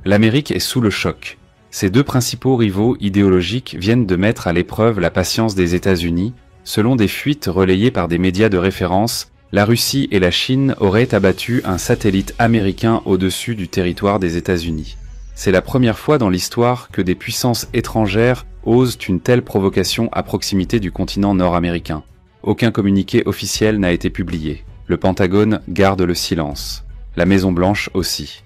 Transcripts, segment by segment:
L'Amérique est sous le choc. Ses deux principaux rivaux idéologiques viennent de mettre à l'épreuve la patience des États-Unis. Selon des fuites relayées par des médias de référence, la Russie et la Chine auraient abattu un satellite américain au-dessus du territoire des États-Unis. C'est la première fois dans l'histoire que des puissances étrangères osent une telle provocation à proximité du continent nord-américain. Aucun communiqué officiel n'a été publié. Le Pentagone garde le silence. La Maison-Blanche aussi.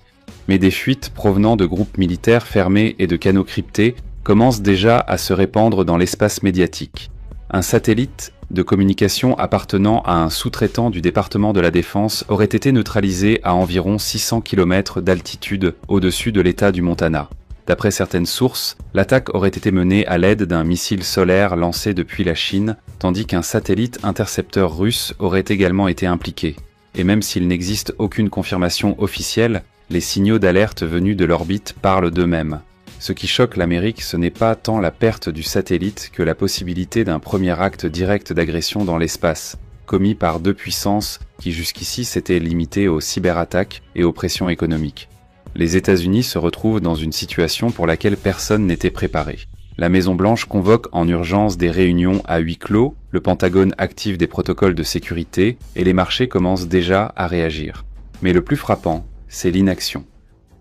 Mais des fuites provenant de groupes militaires fermés et de canaux cryptés commencent déjà à se répandre dans l'espace médiatique. Un satellite de communication appartenant à un sous-traitant du département de la Défense aurait été neutralisé à environ 600 km d'altitude au-dessus de l'État du Montana. D'après certaines sources, l'attaque aurait été menée à l'aide d'un missile solaire lancé depuis la Chine, tandis qu'un satellite intercepteur russe aurait également été impliqué. Et même s'il n'existe aucune confirmation officielle, les signaux d'alerte venus de l'orbite parlent d'eux-mêmes. Ce qui choque l'Amérique, ce n'est pas tant la perte du satellite que la possibilité d'un premier acte direct d'agression dans l'espace, commis par deux puissances qui jusqu'ici s'étaient limitées aux cyberattaques et aux pressions économiques. Les États-Unis se retrouvent dans une situation pour laquelle personne n'était préparé. La Maison-Blanche convoque en urgence des réunions à huis clos, le Pentagone active des protocoles de sécurité et les marchés commencent déjà à réagir. Mais le plus frappant, c'est l'inaction.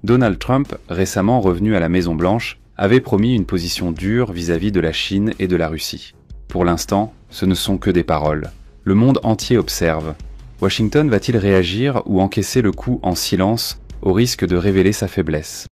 Donald Trump, récemment revenu à la Maison-Blanche, avait promis une position dure vis-à-vis de la Chine et de la Russie. Pour l'instant, ce ne sont que des paroles. Le monde entier observe. Washington va-t-il réagir ou encaisser le coup en silence au risque de révéler sa faiblesse ?